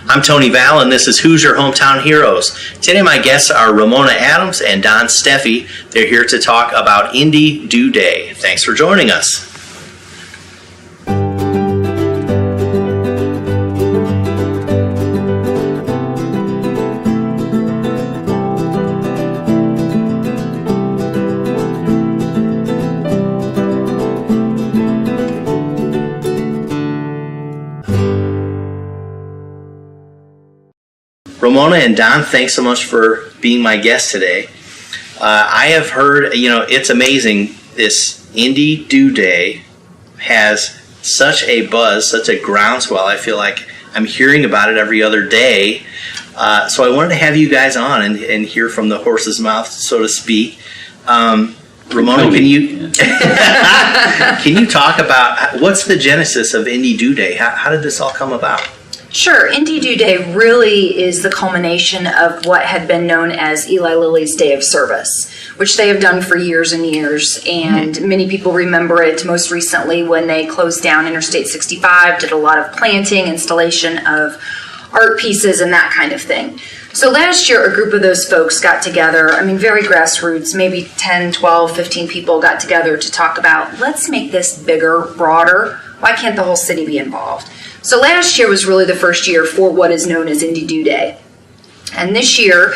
I'm Tony Val, and this is Hoosier Hometown Heroes. Today my guests are Ramona Adams and Don Steffy. They're here to talk about Indy Do Day. Thanks for joining us. Ramona and Don, thanks so much for being my guest today. I have heard, it's amazing. This Indy Do Day has such a buzz, such a groundswell. I feel like I'm hearing about it every other day. So I wanted to have you guys on and hear from the horse's mouth, so to speak. Ramona, can you talk about what's the genesis of Indy Do Day? How did this all come about? Sure. Indy Do Day really is the culmination of what had been known as Eli Lilly's Day of Service, which they have done for years and years, and many people remember it most recently when they closed down Interstate 65, did a lot of planting, installation of art pieces, and that kind of thing. So last year, a group of those folks got together, very grassroots, maybe 10, 12, 15 people got together to talk about, let's make this bigger, broader. Why can't the whole city be involved? So last year was really the first year for what is known as Indy Do Day. And this year,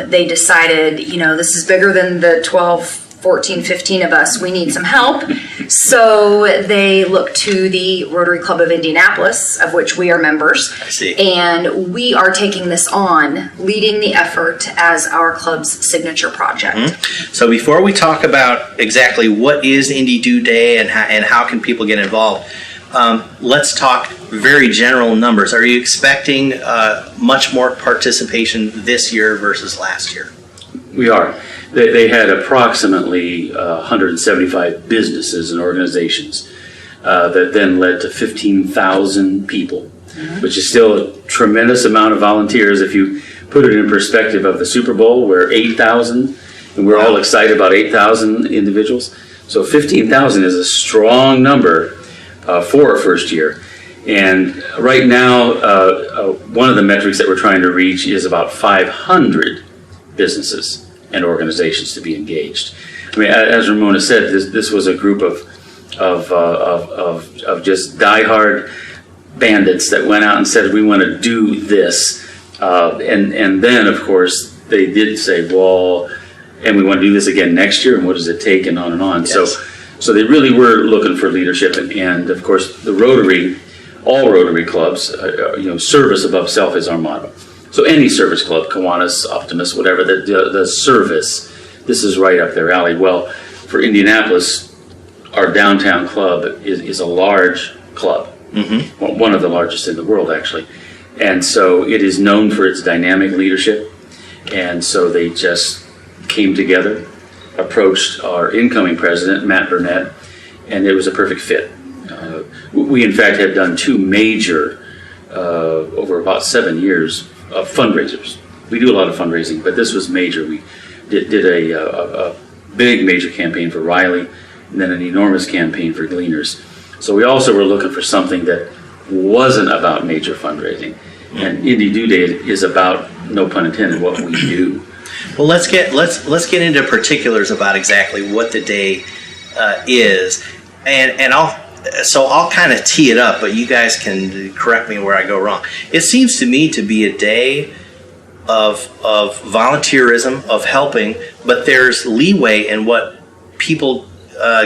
they decided, this is bigger than the 12, 14, 15 of us. We need some help. So they looked to the Rotary Club of Indianapolis, of which we are members. I see. And we are taking this on, leading the effort as our club's signature project. Mm-hmm. So before we talk about exactly what is Indy Do Day and how can people get involved, let's talk very general numbers. Are you expecting much more participation this year versus last year? We are. They had approximately 175 businesses and organizations that then led to 15,000 people, which is still a tremendous amount of volunteers. If you put it in perspective of the Super Bowl, where 8,000, and we're all excited about 8,000 individuals. So 15,000 is a strong number for our first year. And right now, one of the metrics that we're trying to reach is about 500 businesses and organizations to be engaged. As Ramona said, this was a group of just diehard bandits that went out and said, we want to do this. And then, of course, they did say, well, and we want to do this again next year, and what does it take, and on and on. Yes. So they really were looking for leadership, and of course, all Rotary clubs, service above self is our motto. So any service club, Kiwanis, Optimus, whatever, the service, this is right up their alley. Well, for Indianapolis, our downtown club is a large club, one of the largest in the world, actually. And so it is known for its dynamic leadership, and so they just came together, approached our incoming president, Matt Burnett, and it was a perfect fit. We, in fact, had done two major, over about 7 years, of fundraisers. We do a lot of fundraising, but this was major. We did a big major campaign for Riley, and then an enormous campaign for Gleaners. So we also were looking for something that wasn't about major fundraising. And Indy Do Day is about, no pun intended, what we do. Well, let's get into particulars about exactly what the day is, and I'll kind of tee it up, but you guys can correct me where I go wrong. It seems to me to be a day of volunteerism, of helping, but there's leeway in what people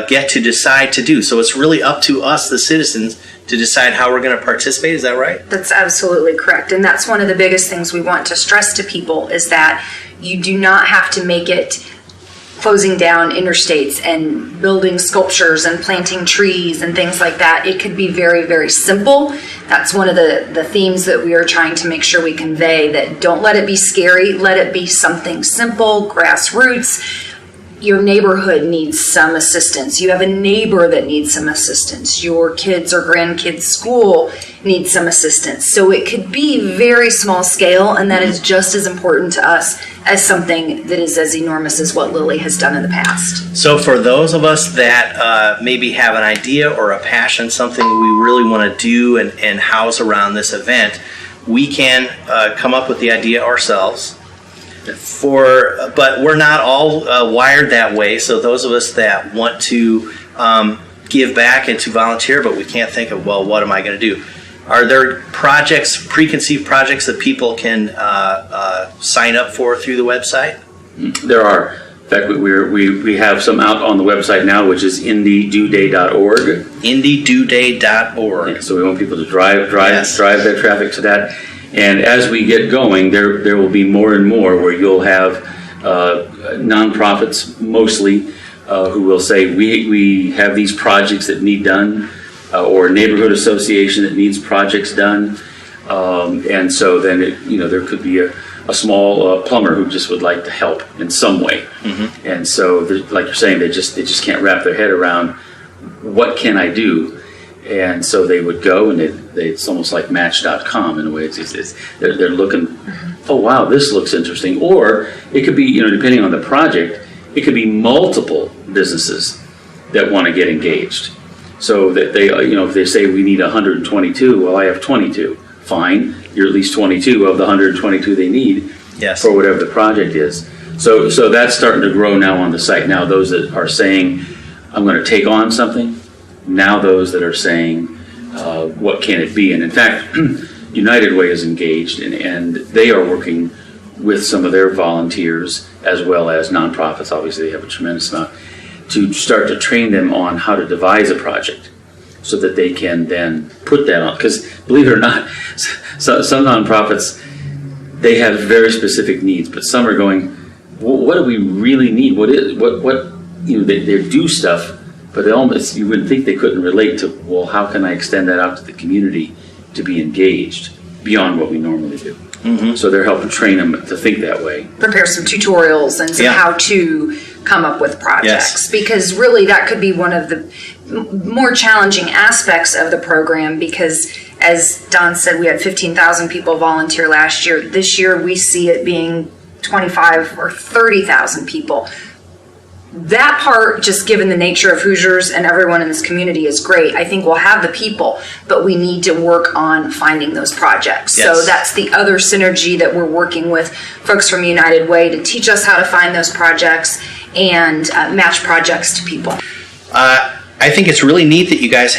get to decide to do. So it's really up to us, the citizens, to decide how we're going to participate. Is that right? That's absolutely correct. And that's one of the biggest things we want to stress to people is that you do not have to make it closing down interstates and building sculptures and planting trees and things like that. It could be very, very simple. That's one of the themes that we are trying to make sure we convey, that don't let it be scary. Let it be something simple, grassroots. Your neighborhood needs some assistance. You have a neighbor that needs some assistance. Your kids or grandkids' school needs some assistance. So it could be very small scale, and that is just as important to us as something that is as enormous as what Lilly has done in the past. So for those of us that maybe have an idea or a passion, something we really want to do and house around this event, we can come up with the idea ourselves. But we're not all wired that way. So those of us that want to give back and to volunteer, but we can't think of, well, what am I going to do? Are there projects, preconceived projects that people can sign up for through the website? There are. In fact, we have some out on the website now, which is indydoday.org. Indydoday.org. Yeah, so we want people to drive Yes. their traffic to that. And as we get going, there will be more and more where you'll have nonprofits mostly who will say, we have these projects that need done, or a neighborhood association that needs projects done. And so then there could be a small plumber who just would like to help in some way. Mm-hmm. And so, like you're saying, they just can't wrap their head around, what can I do? And so they would go, and it's almost like Match.com in a way. They're looking, oh wow, this looks interesting. Or it could be, depending on the project, it could be multiple businesses that want to get engaged. So that they, if they say we need 122, well, I have 22. Fine, you're at least 22 of the 122 they need. Yes. For whatever the project is. So that's starting to grow now on the site. Now those that are saying, I'm going to take on something. Now those that are saying, what can it be? And in fact, United Way is engaged, and they are working with some of their volunteers as well as nonprofits. Obviously, they have a tremendous amount, to start to train them on how to devise a project so that they can then put that on. Because believe it or not, some nonprofits, they have very specific needs, but some are going, what do we really need? They do stuff, but they almost, you would think they couldn't relate to, well, how can I extend that out to the community to be engaged beyond what we normally do? Mm-hmm. So they're helping train them to think that way. Prepare some tutorials and some how to come up with projects. Yes. Because really that could be one of the more challenging aspects of the program, because as Don said, we had 15,000 people volunteer last year. This year we see it being 25 or 30,000 people. That part, just given the nature of Hoosiers and everyone in this community, is great. I think we'll have the people, but we need to work on finding those projects. Yes. So that's the other synergy that we're working with folks from United Way to teach us how to find those projects and match projects to people. I think it's really neat that you guys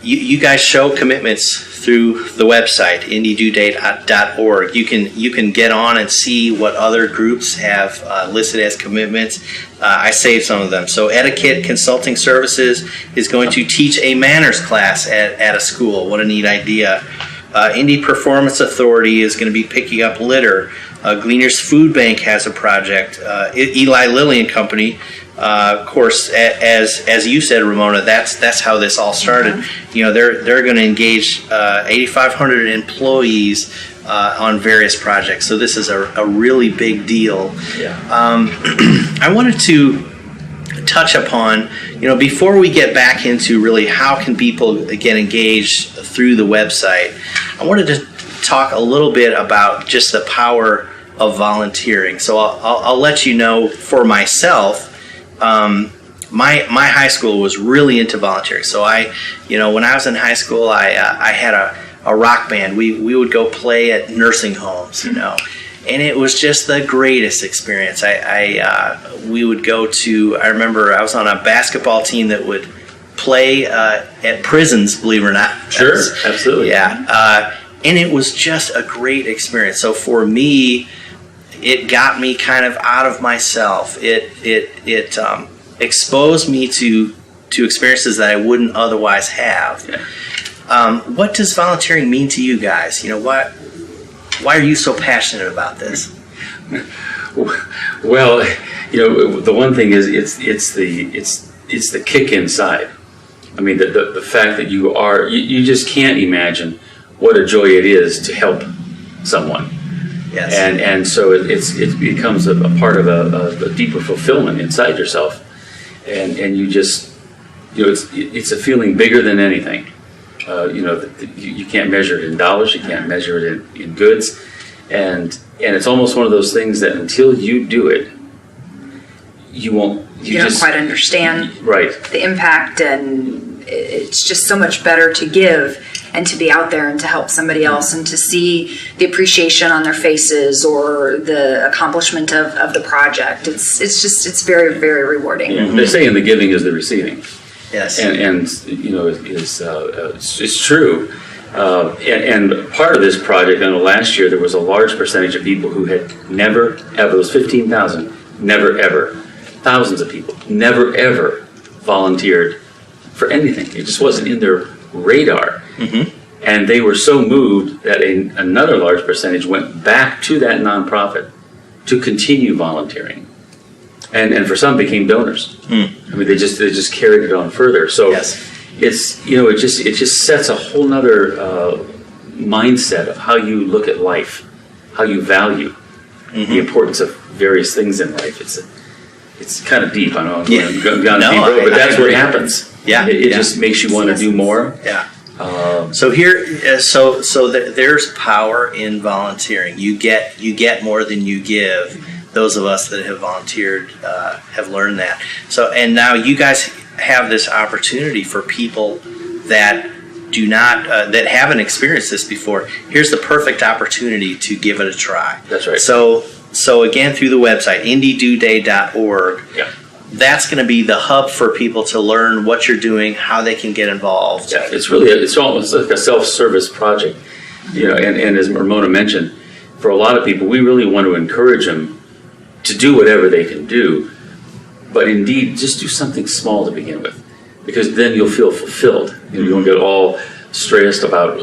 you guys show commitments through the website, indydoday.org. You can get on and see what other groups have listed as commitments. I saved some of them. So Etiquette Consulting Services is going to teach a manners class at a school. What a neat idea. Indy Performance Authority is going to be picking up litter. Gleaners Food Bank has a project. Eli Lilly and Company, of course, as you said, Ramona, that's how this all started. Mm-hmm. They're going to engage 8,500 employees on various projects. So this is a really big deal. Yeah. I wanted to touch upon, before we get back into really how can people get engaged through the website, I wanted to talk a little bit about just the power of volunteering. So I'll let you know, for myself, my high school was really into volunteering. So when I was in high school, I had a rock band. We would go play at nursing homes, and it was just the greatest experience. We would go to, I remember I was on a basketball team that would play at prisons, believe it or not. Sure, absolutely. Yeah. And it was just a great experience. So for me, it got me kind of out of myself. It exposed me to experiences that I wouldn't otherwise have. Yeah. What does volunteering mean to you guys? Why are you so passionate about this? Well, the one thing is it's the kick inside. I mean, the fact that you just can't imagine what a joy it is to help someone. Yes. And so it becomes a part of a deeper fulfillment inside yourself, and you just it's a feeling bigger than anything. You can't measure it in dollars, you can't measure it in goods, and it's almost one of those things that until you do it, you won't. You don't quite understand right the impact, and it's just so much better to give and to be out there and to help somebody else and to see the appreciation on their faces or the accomplishment of the project. It's very, very rewarding. Yeah. They say in the giving is the receiving. Yes. And you know, it's true. And part of this project, I know last year there was a large percentage of people who had never, ever, it was 15,000, never, ever, thousands of people, never, ever volunteered for anything. It just wasn't in their radar. Mm-hmm. And they were so moved that another large percentage went back to that nonprofit to continue volunteering. And for some became donors. I mean, they just carried it on further. So it's, you know, it just sets a whole nother mindset of how you look at life, how you value the importance of various things in life. It's kind of deep. I know I'm going down a deep road, but that's where it happens. Yeah, it just makes you want to do more. Yeah. So here, so there's power in volunteering. You get more than you give. Those of us that have volunteered have learned that. So, and now you guys have this opportunity for people that do not, that haven't experienced this before. Here's the perfect opportunity to give it a try. That's right. So again, through the website, indydoday.org, that's going to be the hub for people to learn what you're doing, how they can get involved. Yeah, it's almost like a self-service project. You know, and as Ramona mentioned, for a lot of people, we really want to encourage them to do whatever they can do, but indeed, just do something small to begin with, because then you'll feel fulfilled. You don't get all stressed about,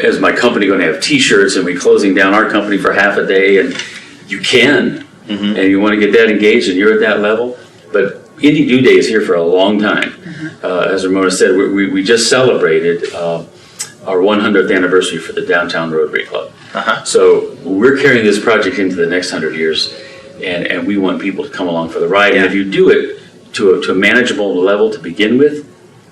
is my company going to have T-shirts and we're closing down our company for half a day? And you can, and you want to get that engaged, and you're at that level. But Indy Do Day is here for a long time. As Ramona said, we just celebrated our 100th anniversary for the Downtown Rotary Club. So we're carrying this project into the next 100 years. And we want people to come along for the ride. And if you do it to a manageable level to begin with,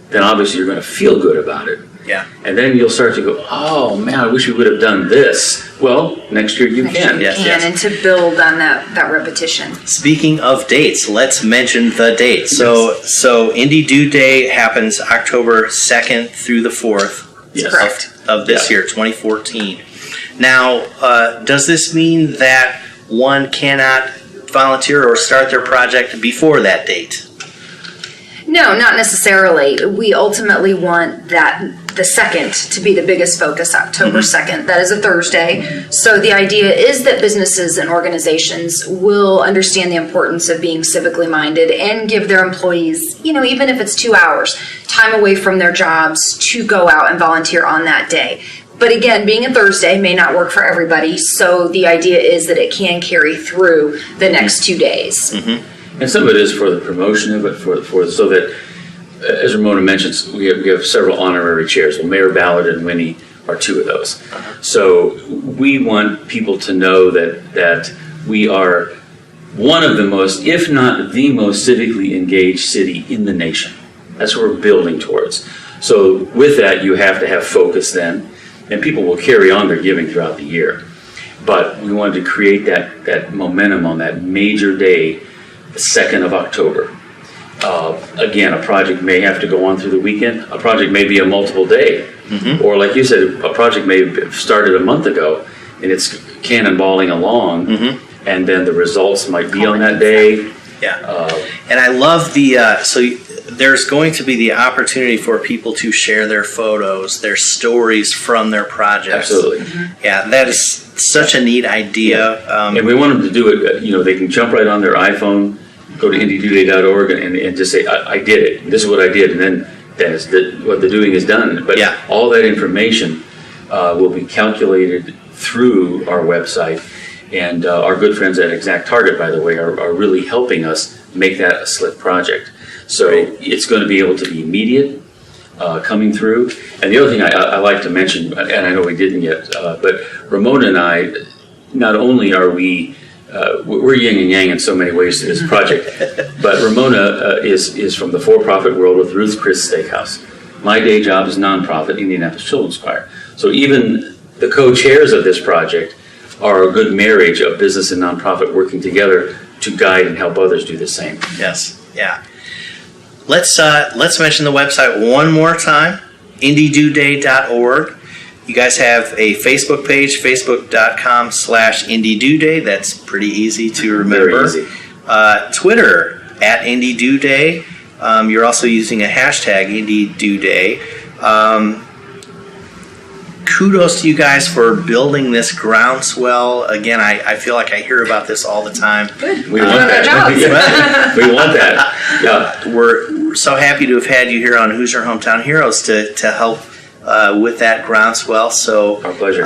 then obviously you're going to feel good about it. Yeah. And then you'll start to go, oh man, I wish we would have done this. Well, next year you can. Yes. And to build on that repetition. Speaking of dates, let's mention the dates. So Indy Do Day happens October 2nd through the 4th of this year, 2014. Now, does this mean that one cannot volunteer or start their project before that date? No, not necessarily. We ultimately want the 2nd to be the biggest focus, October 2nd. That is a Thursday. So the idea is that businesses and organizations will understand the importance of being civically minded and give their employees, you know, even if it's 2 hours, time away from their jobs to go out and volunteer on that day. But again, being a Thursday may not work for everybody, so the idea is that it can carry through the next 2 days. And some of it is for the promotion of it, for so that, as Ramona mentions, we have several honorary chairs. Well, Mayor Ballard and Winnie are 2 of those. So we want people to know that we are one of the most, if not the most, civically engaged city in the nation. That's what we're building towards. So with that, you have to have focus then. And people will carry on their giving throughout the year. But we wanted to create that momentum on that major day, the 2nd of October. Again, a project may have to go on through the weekend. A project may be a multiple day. Or like you said, a project may have started a month ago, and it's cannonballing along, and then the results might be on that day. And I love there's going to be the opportunity for people to share their photos, their stories from their projects. Absolutely. Yeah, that is such a neat idea. And we want them to do it, you know, they can jump right on their iPhone, go to indydoday.org and just say, I did it. This is what I did. And then what the doing is done. But all that information will be calculated through our website. And our good friends at Exact Target, by the way, are really helping us make that a slick project. So it's going to be able to be immediate, coming through. And the other thing I like to mention, and I know we didn't yet, but Ramona and I, not only are we're yin and yang in so many ways to this project, but Ramona is from the for-profit world with Ruth's Chris Steakhouse. My day job is nonprofit, Indianapolis Children's Choir. So even the co-chairs of this project are a good marriage of business and nonprofit working together to guide and help others do the same. Yes, yeah. Let's mention the website one more time, indydoday.org. You guys have a Facebook page, facebook.com/Indy Do Day. That's pretty easy to remember. Very easy. Twitter @Indy Do Day. You're also using a hashtag Indy Do Day. Kudos to you guys for building this groundswell. Again, I feel like I hear about this all the time. Good. We want that. Yeah. We want that. Yeah. We're so happy to have had you here on Hoosier Hometown Heroes to help with that groundswell. So Our pleasure.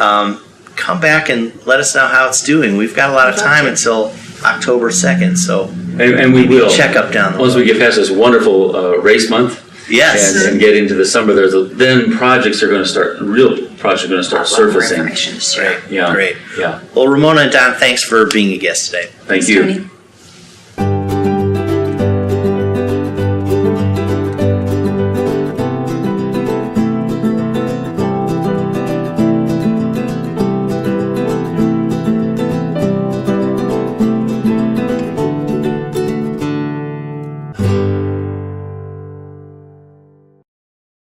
Come back and let us know how it's doing. We've got a lot of time until October 2nd, so And we will check up down the once we get past this wonderful race month. Yes. And get into the summer. Then projects are going to start. Real projects are going to start surfacing. Information to share. Yeah. Great. Yeah. Well, Ramona and Don, thanks for being a guest today. Thank you. Tony.